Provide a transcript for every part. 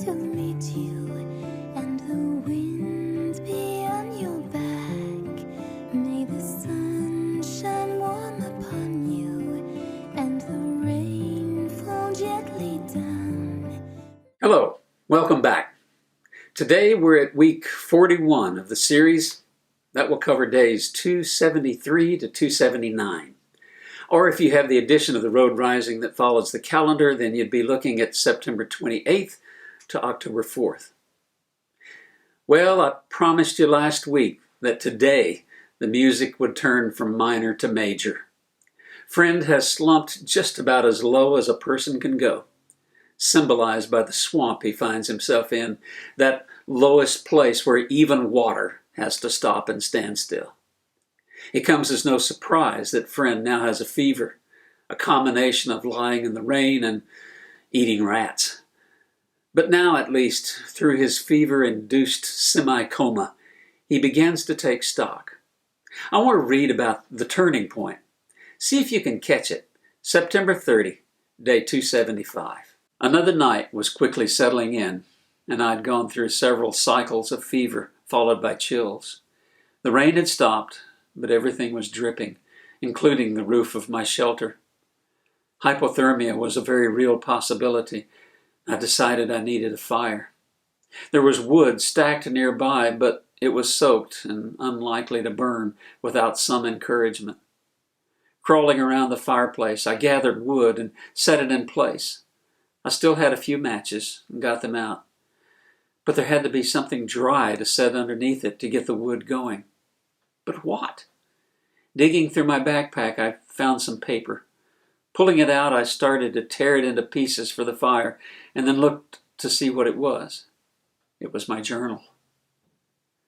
to meet you, and the wind be on your back. May the sun shine warm upon you, and the rain fall gently down. Hello, welcome back. Today we're at week 41 of the series that will cover days 273 to 279. Or if you have the edition of the Road Rising that follows the calendar, then you'd be looking at September 28th to October 4th. Well, I promised you last week that today the music would turn from minor to major. Friend has slumped just about as low as a person can go, symbolized by the swamp he finds himself in, that lowest place where even water has to stop and stand still. It comes as no surprise that Friend now has a fever, a combination of lying in the rain and eating rats. But now, at least, through his fever-induced semi-coma, he begins to take stock. I want to read about the turning point. See if you can catch it. September 30, day 275. Another night was quickly settling in, and I'd gone through several cycles of fever, followed by chills. The rain had stopped, but everything was dripping, including the roof of my shelter. Hypothermia was a very real possibility. I decided I needed a fire. There was wood stacked nearby, but it was soaked and unlikely to burn without some encouragement. Crawling around the fireplace, I gathered wood and set it in place. I still had a few matches and got them out, but there had to be something dry to set underneath it to get the wood going. But what? Digging through my backpack, I found some paper. Pulling it out, I started to tear it into pieces for the fire, and then looked to see what it was. It was my journal.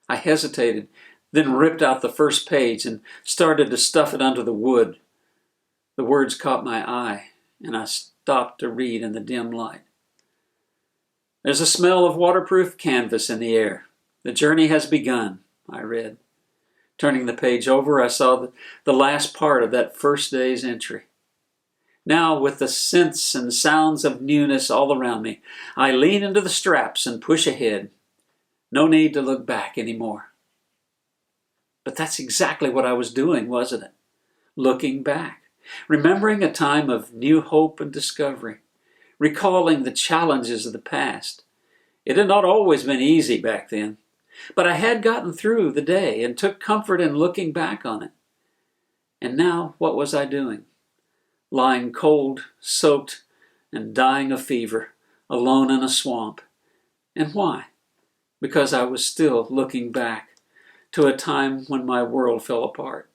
I hesitated, then ripped out the first page and started to stuff it under the wood. The words caught my eye, and I stopped to read in the dim light. There's a smell of waterproof canvas in the air. The journey has begun, I read. Turning the page over, I saw the last part of that first day's entry. Now, with the scents and sounds of newness all around me, I lean into the straps and push ahead. No need to look back anymore. But that's exactly what I was doing, wasn't it? Looking back. Remembering a time of new hope and discovery, recalling the challenges of the past. It had not always been easy back then, but I had gotten through the day and took comfort in looking back on it. And now, what was I doing? Lying cold, soaked, and dying of fever, alone in a swamp. And why? Because I was still looking back to a time when my world fell apart.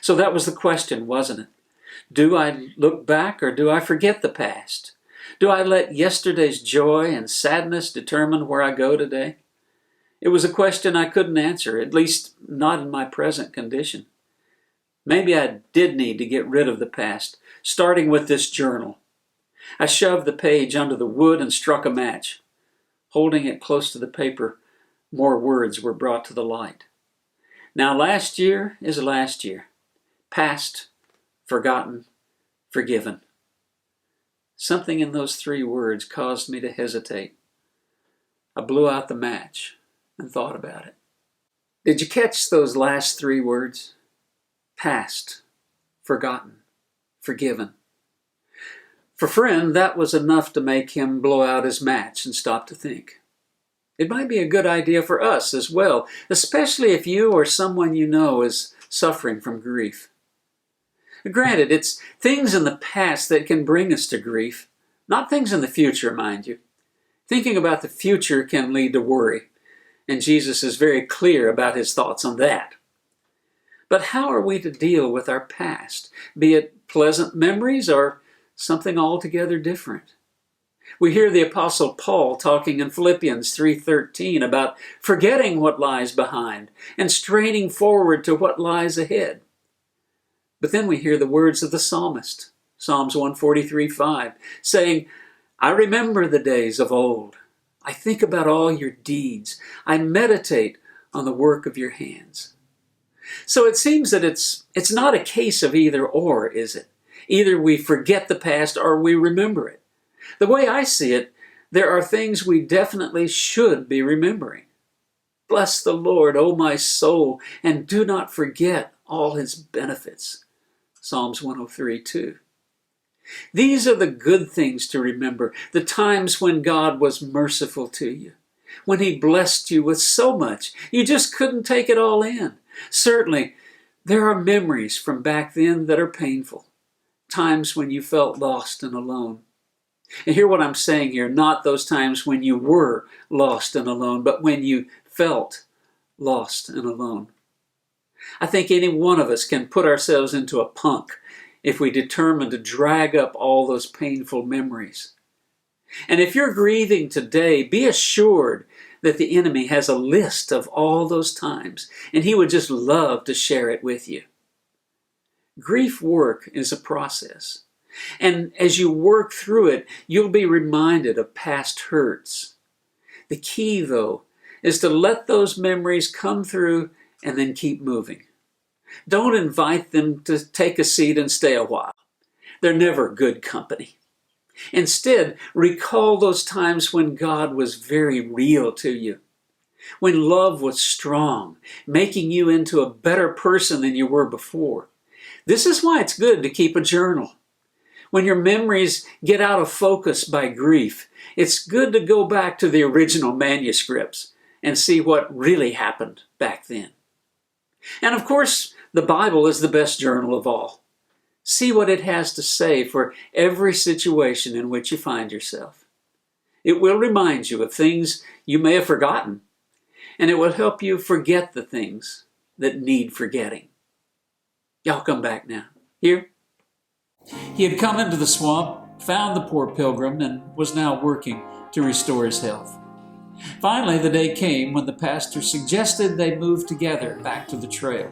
So that was the question, wasn't it? Do I look back or do I forget the past? Do I let yesterday's joy and sadness determine where I go today? It was a question I couldn't answer, at least not in my present condition. Maybe I did need to get rid of the past, starting with this journal. I shoved the page under the wood and struck a match. Holding it close to the paper, more words were brought to the light. Now last year is last year. Past, forgotten, forgiven. Something in those three words caused me to hesitate. I blew out the match and thought about it. Did you catch those last three words? Past, forgotten, forgiven. For Friend, that was enough to make him blow out his match and stop to think. It might be a good idea for us as well, especially if you or someone you know is suffering from grief. Granted, it's things in the past that can bring us to grief, not things in the future, mind you. Thinking about the future can lead to worry, and Jesus is very clear about his thoughts on that. But how are we to deal with our past, be it pleasant memories or something altogether different? We hear the Apostle Paul talking in Philippians 3:13 about forgetting what lies behind and straining forward to what lies ahead. But then we hear the words of the psalmist, Psalms 143:5, saying, I remember the days of old. I think about all your deeds. I meditate on the work of your hands. So it seems that it's not a case of either or, is it? Either we forget the past or we remember it. The way I see it, there are things we definitely should be remembering. Bless the Lord, O my soul, and do not forget all his benefits. Psalms 103:2. These are the good things to remember, the times when God was merciful to you, when he blessed you with so much you just couldn't take it all in. Certainly, there are memories from back then that are painful, times when you felt lost and alone. And hear what I'm saying here, not those times when you were lost and alone, but when you felt lost and alone. I think any one of us can put ourselves into a punk if we determine to drag up all those painful memories. And if you're grieving today, be assured that the enemy has a list of all those times, and he would just love to share it with you. Grief work is a process. And as you work through it, you'll be reminded of past hurts. The key, though, is to let those memories come through and then keep moving. Don't invite them to take a seat and stay a while. They're never good company. Instead, recall those times when God was very real to you, when love was strong, making you into a better person than you were before. This is why it's good to keep a journal. When your memories get out of focus by grief, it's good to go back to the original manuscripts and see what really happened back then. And of course, the Bible is the best journal of all. See what it has to say for every situation in which you find yourself. It will remind you of things you may have forgotten, and it will help you forget the things that need forgetting. Y'all come back now. Here. He had come into the swamp, found the poor pilgrim, and was now working to restore his health. Finally, the day came when the pastor suggested they move together back to the trail.